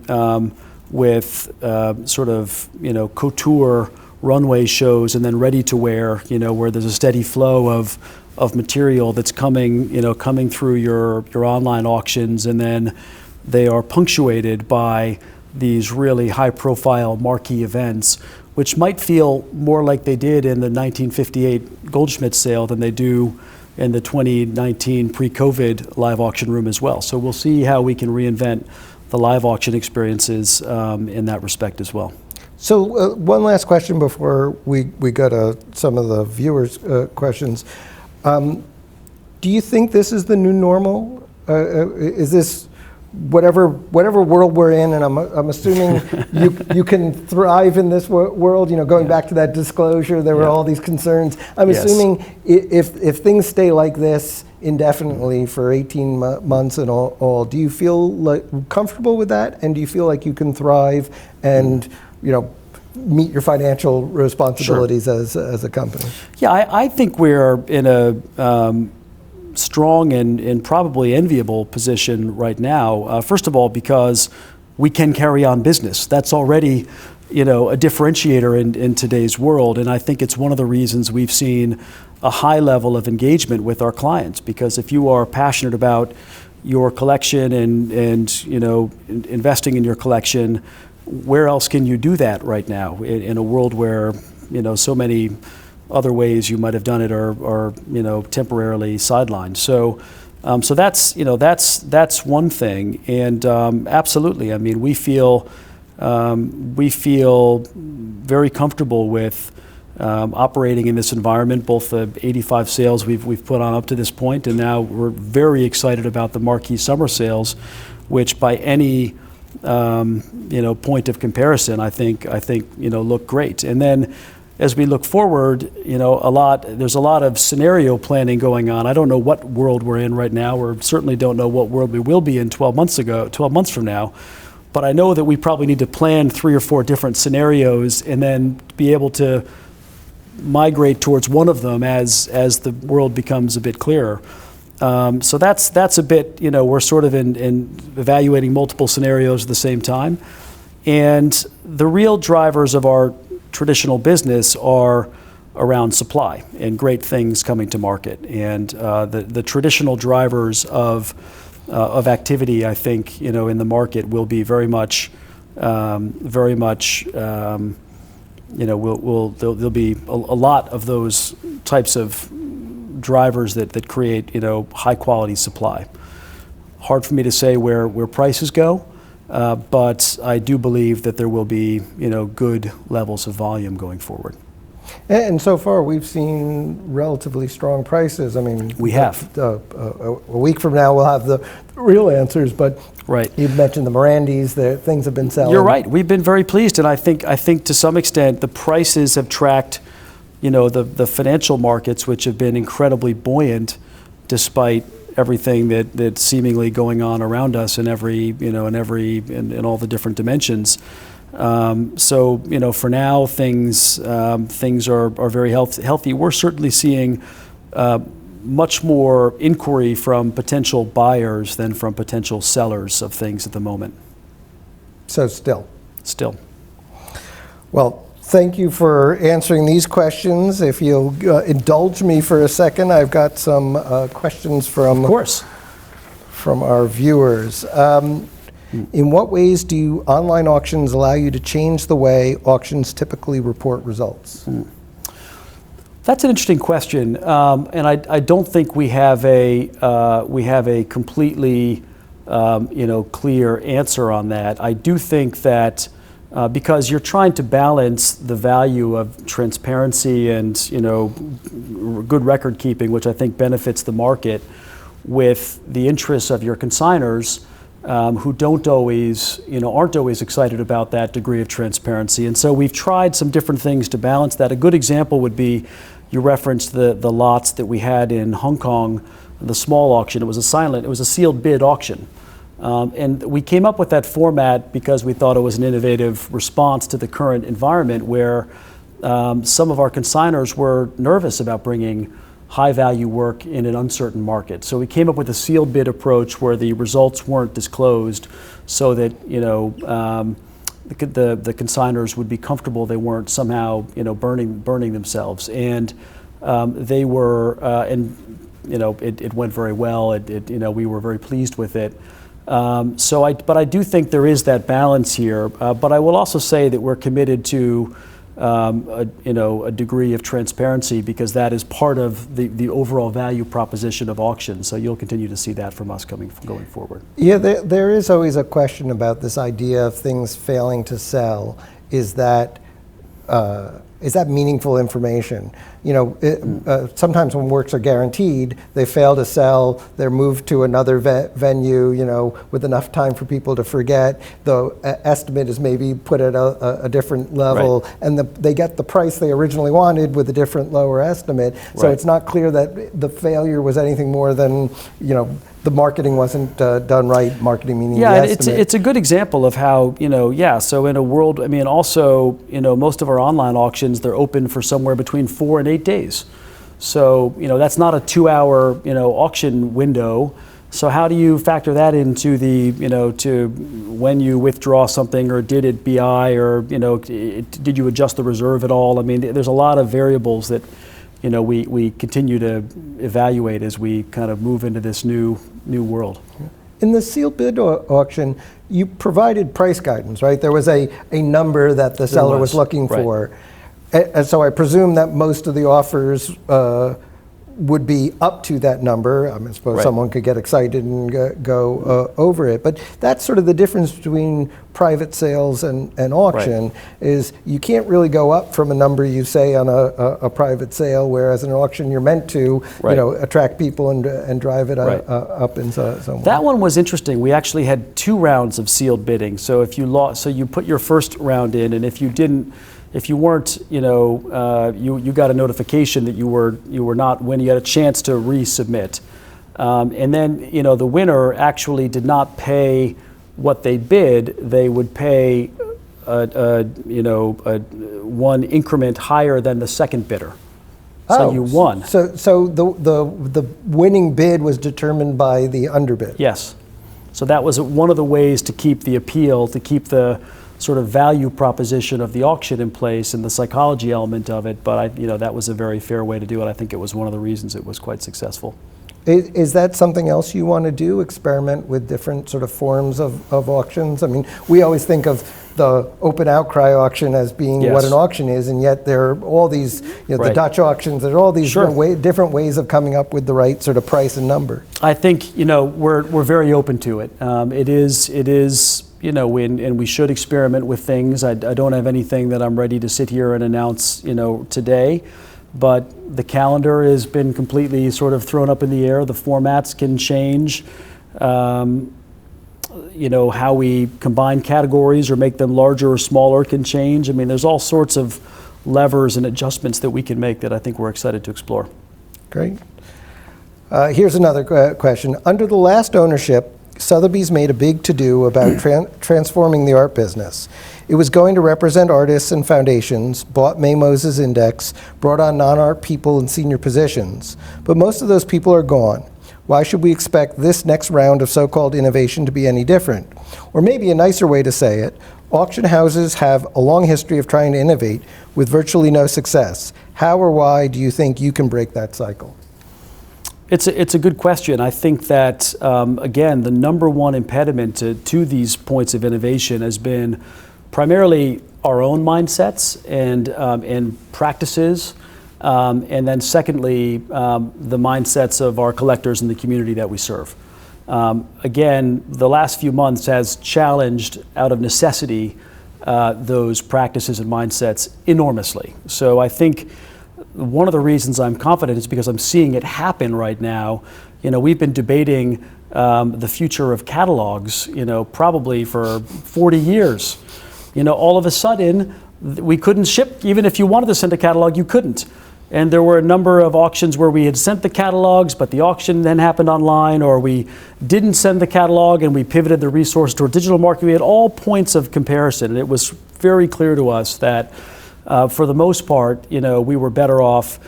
Speaker 2: with sort of couture runway shows and then ready to wear, where there's a steady flow of material that's coming through your online auctions, and then they are punctuated by these really high-profile marquee events, which might feel more like they did in the 1958 Goldschmidt sale than they do in the 2019 pre-COVID live auction room as well. So we'll see how we can reinvent the live auction experiences in that respect as well.
Speaker 1: So one last question before we go to some of the viewers' questions. Do you think this is the new normal? Is this whatever world we're in? And I'm assuming you can thrive in this world. Going back to that disclosure, there were all these concerns. I'm assuming if things stay like this indefinitely for 18 months and all, do you feel comfortable with that? And do you feel like you can thrive and meet your financial responsibilities as a company? Yeah,
Speaker 2: I think we're in a strong and probably enviable position right now. First of all, because we can carry on business. That's already a differentiator in today's world, and I think it's one of the reasons we've seen a high level of engagement with our clients. Because if you are passionate about your collection and investing in your collection, where else can you do that right now in a world where so many other ways you might have done it are temporarily sidelined? So that's one thing, and absolutely, I mean, we feel very comfortable with operating in this environment. Both the 85 sales we've put on up to this point, and now we're very excited about the marquee summer sales, which by any point of comparison, I think look great. And then, as we look forward, there's a lot of scenario planning going on. I don't know what world we're in right now, or certainly don't know what world we will be in 12 months from now. But I know that we probably need to plan 3 or 4 different scenarios and then be able to migrate towards one of them as the world becomes a bit clearer. So that's a bit, we're sort of in evaluating multiple scenarios at the same time. And the real drivers of our traditional business are around supply and great things coming to market. And the traditional drivers of activity, I think, in the market will be there'll be a lot of those types of drivers that create, high quality supply. Hard for me to say where prices go, but I do believe that there will be, good levels of volume going forward.
Speaker 1: And so far, we've seen relatively strong prices. I mean,
Speaker 2: we have.
Speaker 1: A week from now, we'll have the real answers. But
Speaker 2: right.
Speaker 1: You've mentioned the Mirandis. The things have been selling.
Speaker 2: You're right. We've been very pleased, and I think to some extent the prices have tracked, the financial markets, which have been incredibly buoyant, despite everything that's seemingly going on around us in in all the different dimensions. So for now, things are very healthy. We're certainly seeing much more inquiry from potential buyers than from potential sellers of things at the moment.
Speaker 1: So still. Well, thank you for answering these questions. If you'll indulge me for a second, I've got some questions from our viewers. In what ways do online auctions allow you to change the way auctions typically report results?
Speaker 2: That's an interesting question, and I don't think we have a completely clear answer on that. I do think that because you're trying to balance the value of transparency and good record keeping, which I think benefits the market, with the interests of your consignors, who aren't always excited about that degree of transparency. And so we've tried some different things to balance that. A good example would be, you referenced the lots that we had in Hong Kong, the small auction. It was a sealed bid auction. And we came up with that format because we thought it was an innovative response to the current environment where some of our consignors were nervous about bringing high-value work in an uncertain market. So we came up with a sealed bid approach where the results weren't disclosed, so that the consignors would be comfortable they weren't somehow burning themselves. And they were, it went very well. We were very pleased with it. But I do think there is that balance here. But I will also say that we're committed to a degree of transparency, because that is part of the overall value proposition of auctions. So you'll continue to see that from us going forward.
Speaker 1: Yeah, there is always a question about this idea of things failing to sell. Is that meaningful information? Sometimes when works are guaranteed, they fail to sell, they're moved to another venue, with enough time for people to forget. The estimate is maybe put at a different level, right, and they get the price they originally wanted with a different lower estimate. So it's not clear that the failure was anything more than, the marketing wasn't done right, marketing meaning the estimate.
Speaker 2: It's a good example of how, so in a world, also, most of our online auctions, they're open for somewhere between 4 and 8 days. So, that's not a 2-hour, auction window. So how do you factor that into to when you withdraw something, or did it BI, or, did you adjust the reserve at all? There's a lot of variables that, we continue to evaluate as we kind of move into this new world.
Speaker 1: In the sealed bid auction, you provided price guidance, right? There was a number that the seller was looking for. And so I presume that most of the offers would be up to that number. I suppose someone could get excited and go over it. But that's sort of the difference between private sales and auction, is you can't really go up from a number you say on a private sale, whereas in an auction you're meant to attract people and drive it up in some way.
Speaker 2: That one was interesting. We actually had 2 rounds of sealed bidding. So if you put your first round in, and if you didn't if you weren't, you got a notification that you were not winning. You had a chance to resubmit, and then the winner actually did not pay what they bid. They would pay one increment higher than the second bidder. So you won.
Speaker 1: So the winning bid was determined by the underbid.
Speaker 2: Yes. So that was one of the ways to keep the appeal, to keep the sort of value proposition of the auction in place and the psychology element of it. But that was a very fair way to do it. I think it was one of the reasons it was quite successful.
Speaker 1: Is that something else you want to do? Experiment with different sort of forms of auctions? I mean, we always think of the open outcry auction as being what an auction is, and yet there are all these, the Dutch auctions. There are all these different ways of coming up with the right sort of price and number. I think
Speaker 2: we're very open to it. It is and we should experiment with things. I don't have anything that I'm ready to sit here and announce today. But the calendar has been completely sort of thrown up in the air. The formats can change. How we combine categories or make them larger or smaller can change. I mean, there's all sorts of levers and adjustments that we can make that I think we're excited to explore.
Speaker 1: Great. Here's another question. Under the last ownership, Sotheby's made a big to-do about transforming the art business. It was going to represent artists and foundations, bought May Moses Index, brought on non-art people in senior positions. But most of those people are gone. Why should we expect this next round of so-called innovation to be any different? Or maybe a nicer way to say it, auction houses have a long history of trying to innovate with virtually no success. How or why do you think you can break that cycle?
Speaker 2: It's a good question. I think that, again, the number one impediment to these points of innovation has been primarily our own mindsets and practices, and then secondly, the mindsets of our collectors and the community that we serve. Again, the last few months has challenged, out of necessity, those practices and mindsets enormously. So I think one of the reasons I'm confident is because I'm seeing it happen right now. We've been debating the future of catalogs, probably for 40 years. All of a sudden, we couldn't ship. Even if you wanted to send a catalog, you couldn't. And there were a number of auctions where we had sent the catalogs, but the auction then happened online, or we didn't send the catalog and we pivoted the resource toward digital marketing. We had all points of comparison, and it was very clear to us that for the most part, we were better off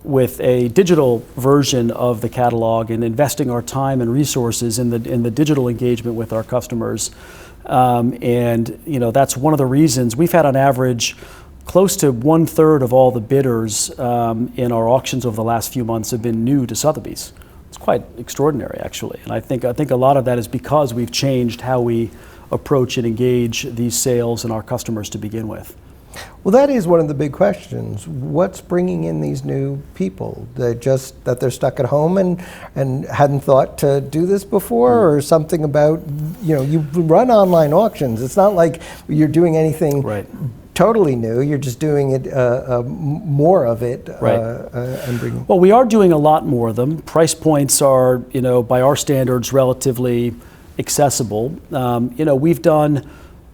Speaker 2: with a digital version of the catalog and investing our time and resources in the digital engagement with our customers. That's one of the reasons we've had on average close to 1/3 of all the bidders in our auctions over the last few months have been new to Sotheby's. It's quite extraordinary, actually. And I think a lot of that is because we've changed how we approach and engage these sales and our customers to begin with.
Speaker 1: Well, that is one of the big questions. What's bringing in these new people? That they're stuck at home and hadn't thought to do this before, or something about, you run online auctions. It's not like you're doing anything totally new. You're just doing it, more of it. And bringing.
Speaker 2: Well, we are doing a lot more of them. Price points are, by our standards, relatively accessible. We've done,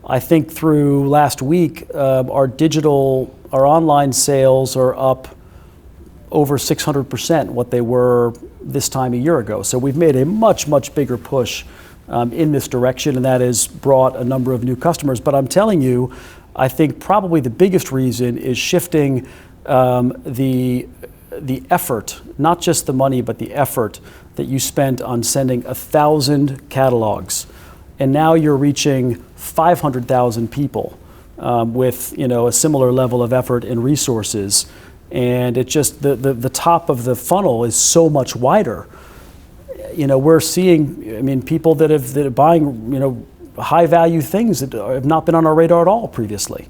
Speaker 2: I think through last week, our online sales are up over 600% what they were this time a year ago. So we've made a much, much bigger push in this direction, and that has brought a number of new customers. But I'm telling you, I think probably the biggest reason is shifting the effort, not just the money, but the effort that you spent on sending 1,000 catalogs. And now you're reaching 500,000 people with a similar level of effort and resources, and it just the top of the funnel is so much wider. We're seeing people that are buying high value things that have not been on our radar at all previously.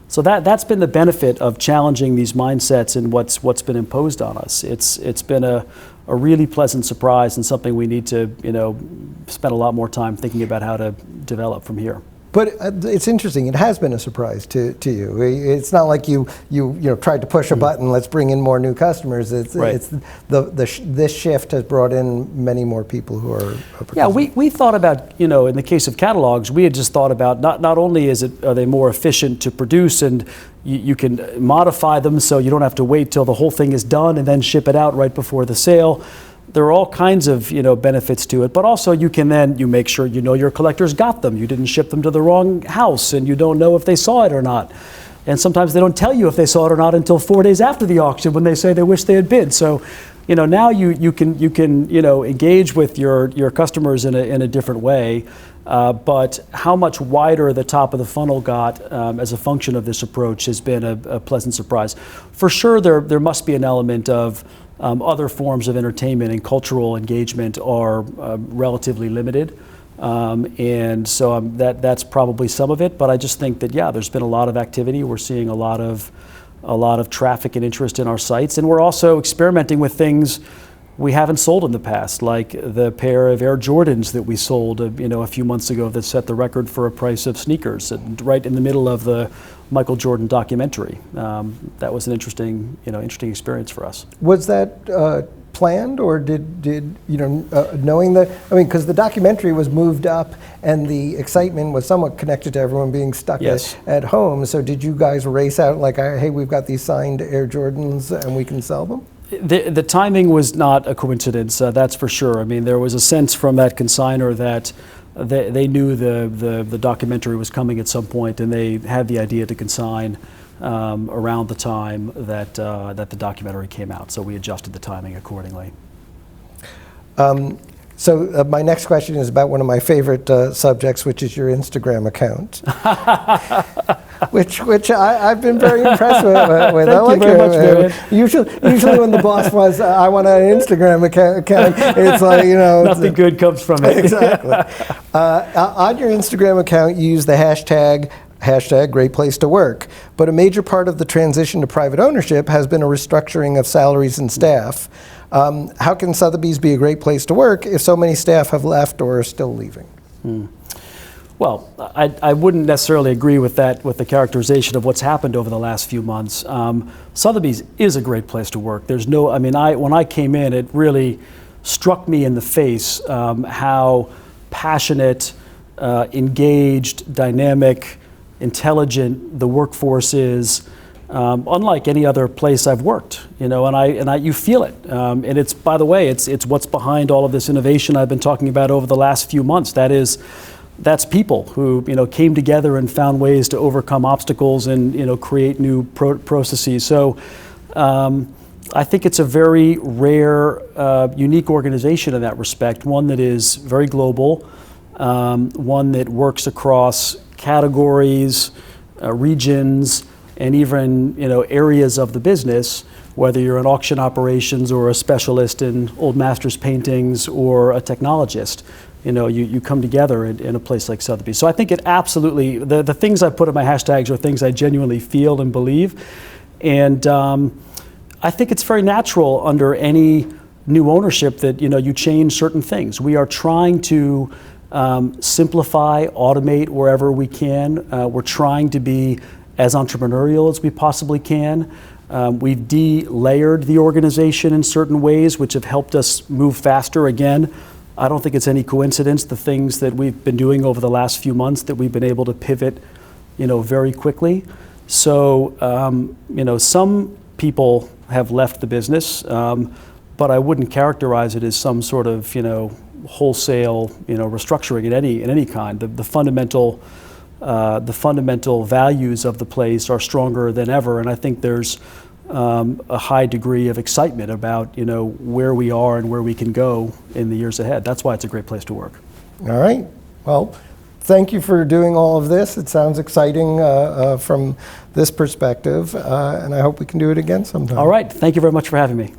Speaker 2: So that's been the benefit of challenging these mindsets and what's been imposed on us. It's been a really pleasant surprise and something we need to spend a lot more time thinking about how to develop from here.
Speaker 1: But it's interesting. It has been a surprise to you. It's not like you tried to push a button. Let's bring in more new customers. It's this shift has brought in many more people who are.
Speaker 2: Yeah, we thought about, in the case of catalogs, we had just thought about not only are they more efficient to produce, and you can modify them so you don't have to wait till the whole thing is done and then ship it out right before the sale. There are all kinds of benefits to it, but also you make sure your collectors got them. You didn't ship them to the wrong house, and you don't know if they saw it or not. And sometimes they don't tell you if they saw it or not until 4 days after the auction when they say they wish they had bid. So, now you can engage with your customers in a different way. But how much wider the top of the funnel got as a function of this approach has been a pleasant surprise. For sure, there must be an element of other forms of entertainment and cultural engagement are relatively limited. And so that's probably some of it, but I just think that, there's been a lot of activity. We're seeing a lot of traffic and interest in our sites, and we're also experimenting with things we haven't sold in the past, like the pair of Air Jordans that we sold a few months ago that set the record for a price of sneakers, right in the middle of the Michael Jordan documentary. That was an interesting experience for us.
Speaker 1: Was that planned, or did knowing that? I mean, because the documentary was moved up, and the excitement was somewhat connected to everyone being stuck at home. So did you guys race out like, hey, we've got these signed Air Jordans and we can sell them?
Speaker 2: The timing was not a coincidence, that's for sure. I mean, there was a sense from that consignor that they knew the documentary was coming at some point, and they had the idea to consign around the time that the documentary came out. So we adjusted the timing accordingly.
Speaker 1: So my next question is about one of my favorite subjects, which is your Instagram account, which I've been very impressed with.
Speaker 2: Thank you very much, David.
Speaker 1: Usually when the boss was, I want an Instagram account, it's like,
Speaker 2: nothing good comes from it.
Speaker 1: Exactly. On your Instagram account, you use the hashtag Great Place to Work. But a major part of the transition to private ownership has been a restructuring of salaries and staff. How can Sotheby's be a great place to work if so many staff have left or are still leaving?
Speaker 2: Well, I wouldn't necessarily agree with that, with the characterization of what's happened over the last few months. Sotheby's is a great place to work. When I came in, it really struck me in the face how passionate, engaged, dynamic, intelligent the workforce is. Unlike any other place I've worked, and you feel it. And it's, by the way, it's what's behind all of this innovation I've been talking about over the last few months. That's people who came together and found ways to overcome obstacles and create new processes. So I think it's a very rare, unique organization in that respect. One that is very global, one that works across categories, regions, and even areas of the business, whether you're an auction operations or a specialist in old masters paintings or a technologist, you come together in a place like Sotheby's. So I think it absolutely, the things I put in my hashtags are things I genuinely feel and believe, and I think it's very natural under any new ownership that you change certain things. We are trying to simplify, automate wherever we can. We're trying to be as entrepreneurial as we possibly can. We've de-layered the organization in certain ways, which have helped us move faster. Again, I don't think it's any coincidence, the things that we've been doing over the last few months, that we've been able to pivot, very quickly. So, some people have left the business, but I wouldn't characterize it as some sort of, wholesale, restructuring in any kind. The fundamental values of the place are stronger than ever, and I think there's a high degree of excitement about where we are and where we can go in the years ahead. That's why it's a great place to work.
Speaker 1: All right. Well, thank you for doing all of this. It sounds exciting from this perspective, and I hope we can do it again sometime.
Speaker 2: All right. Thank you very much for having me.